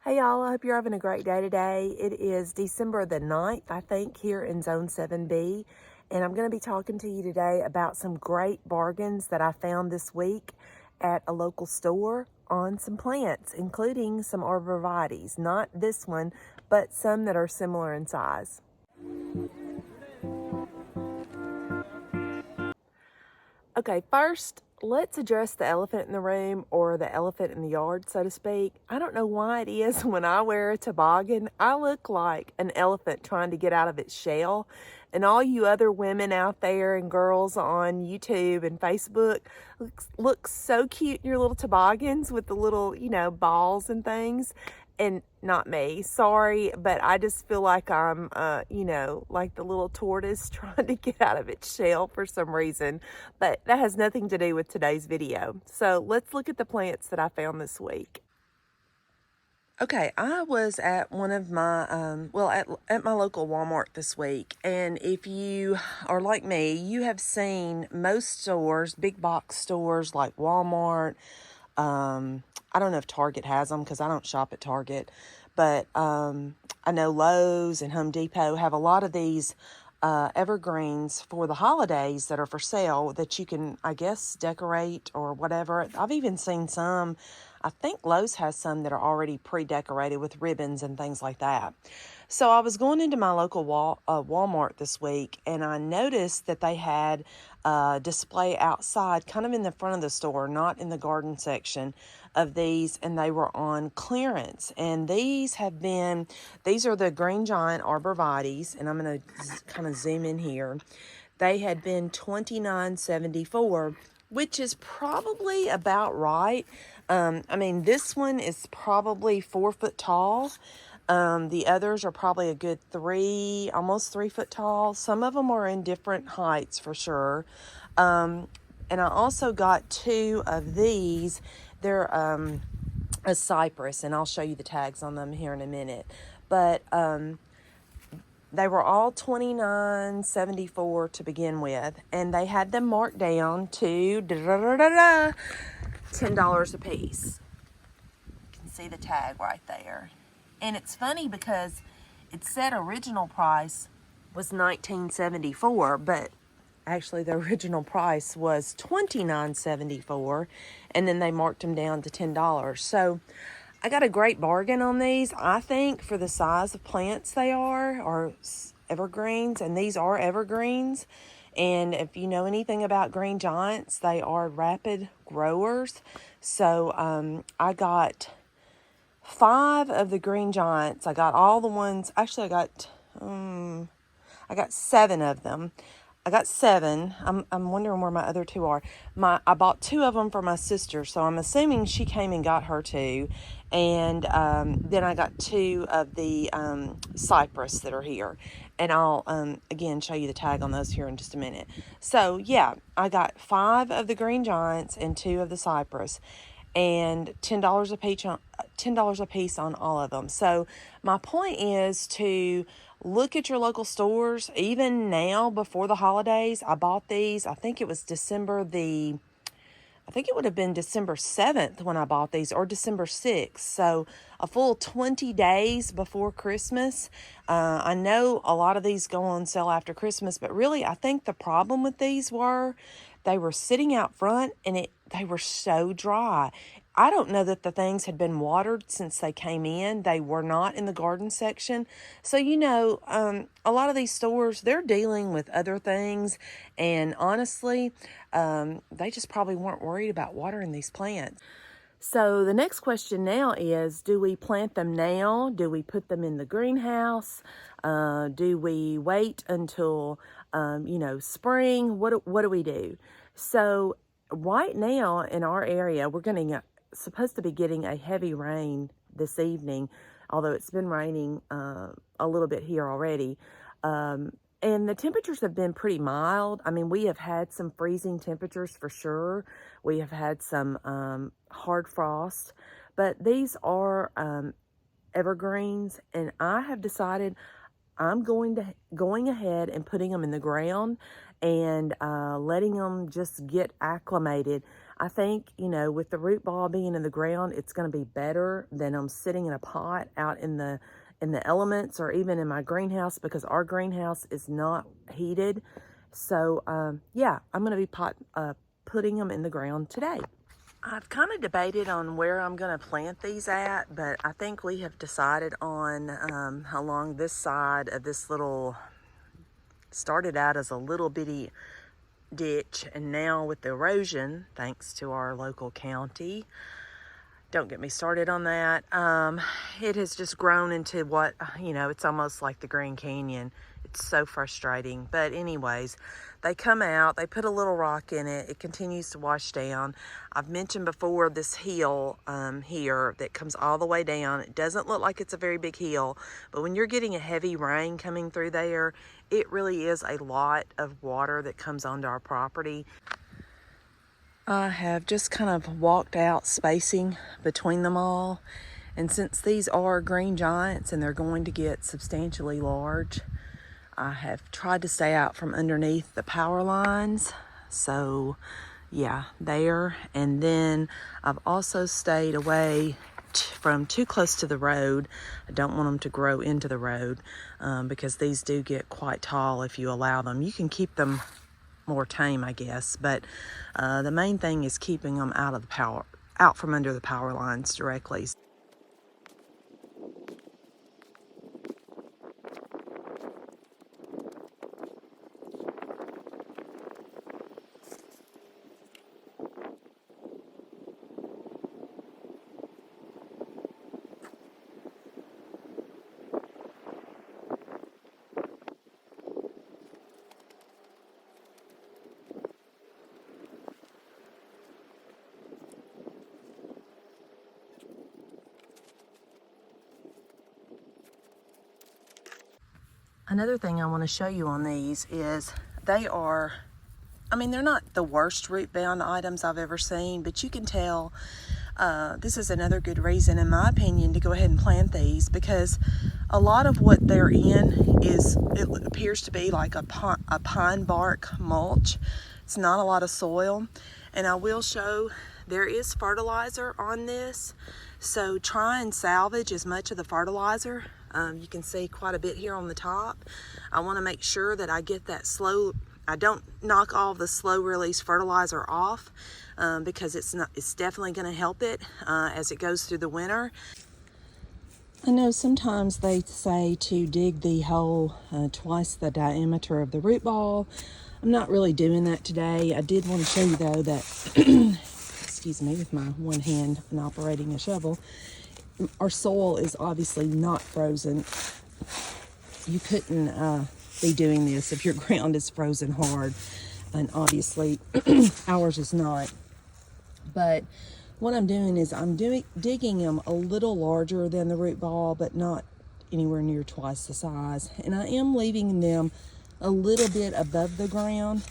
Hey y'all, I hope you're having a great day today. It is December the 9th, I think, here in Zone 7B. And I'm going to be talking to you today about some great bargains that I found this week at a local store on some plants, including some arborvitaes. Not this one, but some that are similar in size. Okay, first, let's address the elephant in the room, or the elephant in the yard, so to speak. I don't know why it is when I wear a toboggan, I look like an elephant trying to get out of its shell. And all you other women out there and girls on YouTube and Facebook look so cute in your little toboggans with the little, balls and things. And not me, sorry, but I just feel like I'm, like the little tortoise trying to get out of its shell for some reason. But that has nothing to do with today's video. So let's look at the plants that I found this week. Okay, I was at one of my, at my local Walmart this week. And if you are like me, you have seen most stores, big box stores like Walmart. I don't know if Target has them because I don't shop at Target. But I know Lowe's and Home Depot have a lot of these evergreens for the holidays that are for sale that you can, I guess, decorate or whatever. I've even seen some, I think Lowe's has some that are already pre-decorated with ribbons and things like that. So I was going into my local Walmart this week, and I noticed that they had a display outside, kind of in the front of the store, not in the garden section of these, and they were on clearance. And these are the green giant arborvitaes, and I'm going to kind of zoom in here. They had been $29.74, which is probably about right. This one is probably 4 foot tall. The others are probably a good almost 3 foot tall. Some of them are in different heights for sure. And I also got 2 of these. They're a cypress, and I'll show you the tags on them here in a minute. But they were all $29.74 to begin with, and they had them marked down to $10 a piece. You can see the tag right there. And it's funny because it said original price was $19.74, but actually the original price was $29.74, and then they marked them down to $10. So I got a great bargain on these, I think, for the size of plants they are evergreens, and these are evergreens. And if you know anything about green giants, they are rapid growers. So I got 5 of the green giants. I got all the ones. Actually, I got 7 of them. I got 7. I'm wondering where my other 2 are. I bought 2 of them for my sister, so I'm assuming she came and got her 2. And then I got 2 of the cypress that are here. And I'll, again, show you the tag on those here in just a minute. So, yeah, I got 5 of the green giants and 2 of the cypress, and $10 a piece on all of them. So my point is to look at your local stores. Even now, before the holidays, I bought these. I think it would have been December 7th when I bought these, or December 6th. So a full 20 days before Christmas. I know a lot of these go on sale after Christmas, but really I think the problem with these they were sitting out front, and they were so dry. I don't know that the things had been watered since they came in. They were not in the garden section. So, a lot of these stores, they're dealing with other things. And honestly, they just probably weren't worried about watering these plants. So the next question now is, do we plant them now? Do we put them in the greenhouse? Do we wait until, spring? What do we do? So right now in our area, we're supposed to be getting a heavy rain this evening, although it's been raining a little bit here already. And the temperatures have been pretty mild. We have had some freezing temperatures for sure. We have had some hard frost, but these are evergreens, and I have decided I'm going ahead and putting them in the ground and letting them just get acclimated. I think, you know, with the root ball being in the ground, it's going to be better than them sitting in a pot out in the elements, or even in my greenhouse, because our greenhouse is not heated. So yeah, I'm going to be putting them in the ground today. I've kind of debated on where I'm going to plant these at, but I think we have decided on along this side of this little, started out as a little bitty ditch, and now with the erosion, thanks to our local county, don't get me started on that, it has just grown into what, you know, it's almost like the Grand Canyon. It's so frustrating. But anyways, they come out, they put a little rock in it, it continues to wash down. I've mentioned before this hill here that comes all the way down. It doesn't look like it's a very big hill, but when you're getting a heavy rain coming through there, it really is a lot of water that comes onto our property. I have just kind of walked out spacing between them all, and since these are green giants and they're going to get substantially large, I have tried to stay out from underneath the power lines. So yeah, there. And then I've also stayed away from too close to the road. I don't want them to grow into the road because these do get quite tall if you allow them. You can keep them more tame, I guess, but the main thing is keeping them out from under the power lines directly. Another thing I want to show you on these is they are, I mean, they're not the worst root bound items I've ever seen, but you can tell this is another good reason, in my opinion, to go ahead and plant these, because a lot of what they're in is, it appears to be like a pine bark mulch. It's not a lot of soil, and I will show there is fertilizer on this, so try and salvage as much of the fertilizer. You can see quite a bit here on the top. I want to make sure that I get that I don't knock all the slow release fertilizer off because it's definitely going to help it as it goes through the winter. I know sometimes they say to dig the hole twice the diameter of the root ball. I'm not really doing that today. I did want to show you though that, excuse me, with my one hand and operating a shovel, our soil is obviously not frozen. You couldn't be doing this if your ground is frozen hard, and obviously ours is not. But what I'm doing is I'm digging them a little larger than the root ball, but not anywhere near twice the size. And I am leaving them a little bit above the ground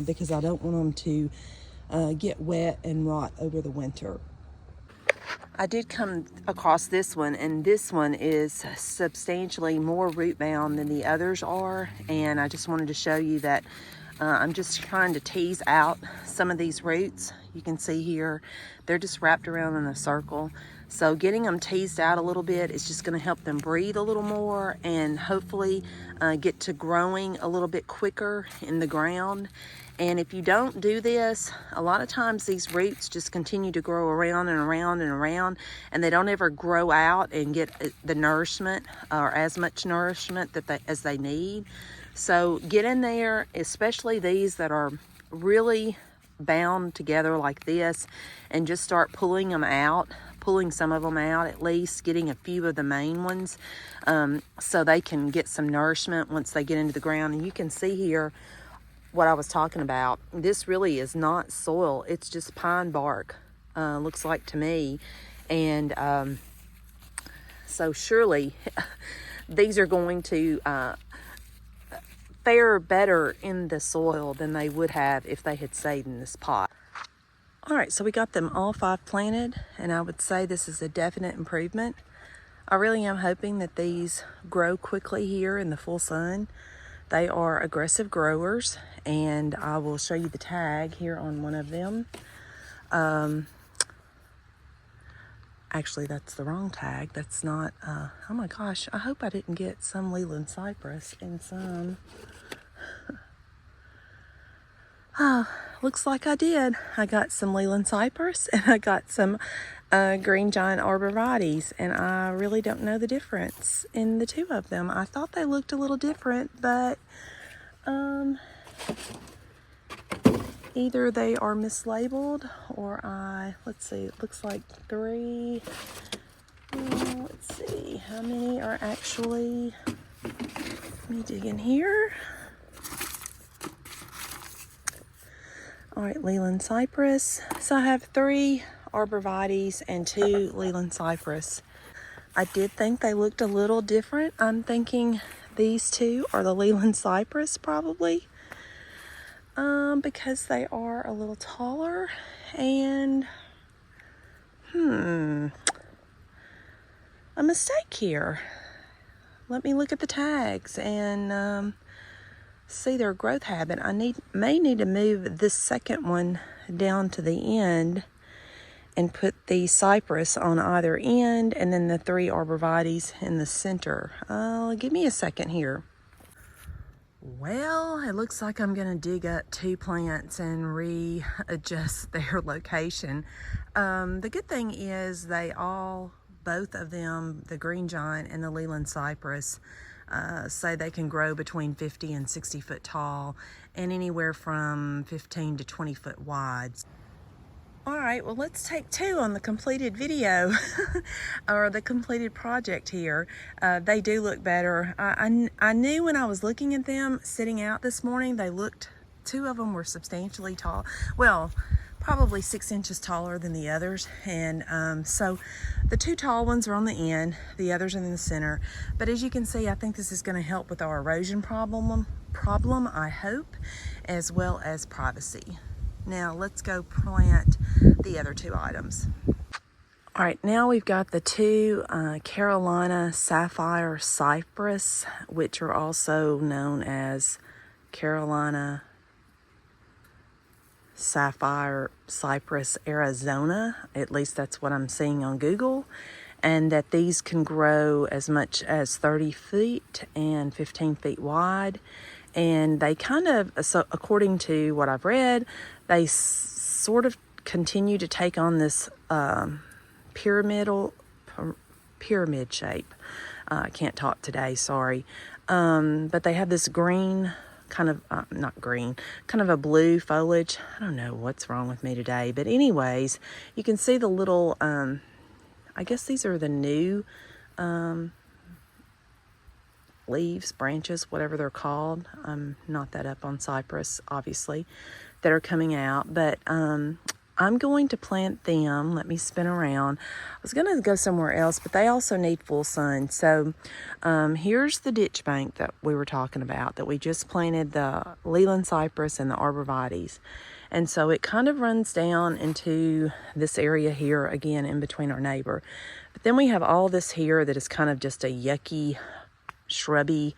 because I don't want them to get wet and rot over the winter. I did come across this one, and this one is substantially more root bound than the others are, and I just wanted to show you that I'm just trying to tease out some of these roots. You can see here they're just wrapped around in a circle, so getting them teased out a little bit is just going to help them breathe a little more and hopefully get to growing a little bit quicker in the ground. And if you don't do this, a lot of times these roots just continue to grow around and around and around, and they don't ever grow out and get the nourishment or as much nourishment as they need. So get in there, especially these that are really bound together like this, and just start pulling them out, pulling some of them out, at least getting a few of the main ones so they can get some nourishment once they get into the ground. And you can see here what I was talking about. This really is not soil, it's just pine bark, looks like to me. And so surely these are going to fare better in the soil than they would have if they had stayed in this pot. All right, so we got them all 5 planted, and I would say this is a definite improvement. I really am hoping that these grow quickly here in the full sun. They are aggressive growers, and I will show you the tag here on one of them. Actually, that's the wrong tag. That's not, oh my gosh, I hope I didn't get some Leland cypress and some, looks like I did. I got some Leland cypress and I got some green giant arborvitaes, and I really don't know the difference in the two of them. I thought they looked a little different, but either they are mislabeled or let's see, it looks like three. Let's see, how many are actually, let me dig in here. All right, Leland cypress. So I have 3 arborvitaes and 2 Leland cypress. I did think they looked a little different. I'm thinking these 2 are the Leland cypress probably, because they are a little taller, and a mistake here. Let me look at the tags and see their growth habit. I may need to move this second one down to the end and put the cypress on either end, and then the 3 arborvitaes in the center. Give me a second here. Well, it looks like I'm gonna dig up 2 plants and readjust their location. The good thing is both of them, the green giant and the Leland cypress, say they can grow between 50 and 60 foot tall and anywhere from 15 to 20 foot wide. All right, well, let's take 2 on the completed video or the completed project here. They do look better. I knew when I was looking at them sitting out this morning, 2 of them were substantially tall. Well, probably 6 inches taller than the others. And so the 2 tall ones are on the end, the others are in the center. But as you can see, I think this is gonna help with our erosion problem, I hope, as well as privacy. Now let's go plant the other 2 items. All right, now we've got the 2 Carolina sapphire cypress, which are also known as Carolina sapphire cypress Arizona. At least that's what I'm seeing on Google. And that these can grow as much as 30 feet and 15 feet wide. And they kind of, so according to what I've read, they sort of continue to take on this pyramid shape. I can't talk today, sorry. But they have this green, kind of, not green, kind of a blue foliage. I don't know what's wrong with me today. But anyways, you can see the little, I guess these are the new leaves, branches, whatever they're called. I'm not that up on cypress, obviously, that are coming out, but I'm going to plant them. Let me spin around. I was going to go somewhere else, but they also need full sun. So here's the ditch bank that we were talking about, that we just planted the Leland cypress and the arborvitaes. And so it kind of runs down into this area here, again, in between our neighbor. But then we have all this here that is kind of just a yucky, shrubby,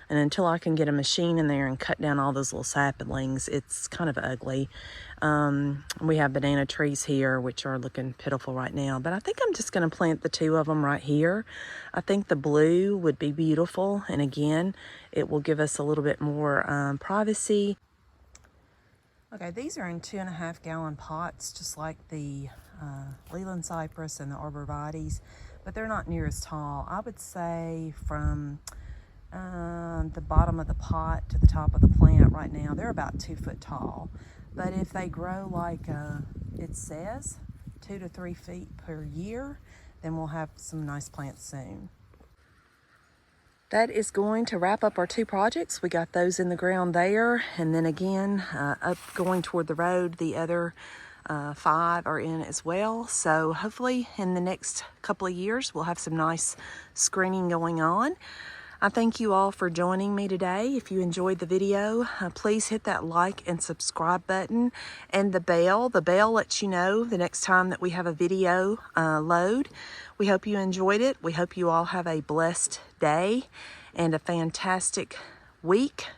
and until I can get a machine in there and cut down all those little saplings, it's kind of ugly. We have banana trees here, which are looking pitiful right now, but I think I'm just going to plant the 2 of them right here. I think the blue would be beautiful, and again, it will give us a little bit more privacy. Okay, these are in 2.5 gallon pots, just like the Leland cypress and the arborvitaes, but they're not near as tall. I would say from the bottom of the pot to the top of the plant right now, they're about 2 foot tall. But if they grow like it says, 2 to 3 feet per year, then we'll have some nice plants soon. That is going to wrap up our 2 projects. We got those in the ground there, and then again, up going toward the road, the other 5 are in as well. So hopefully in the next couple of years, we'll have some nice screening going on. I thank you all for joining me today. If you enjoyed the video, please hit that like and subscribe button and the bell. The bell lets you know the next time that we have a video load. We hope you enjoyed it. We hope you all have a blessed day and a fantastic week.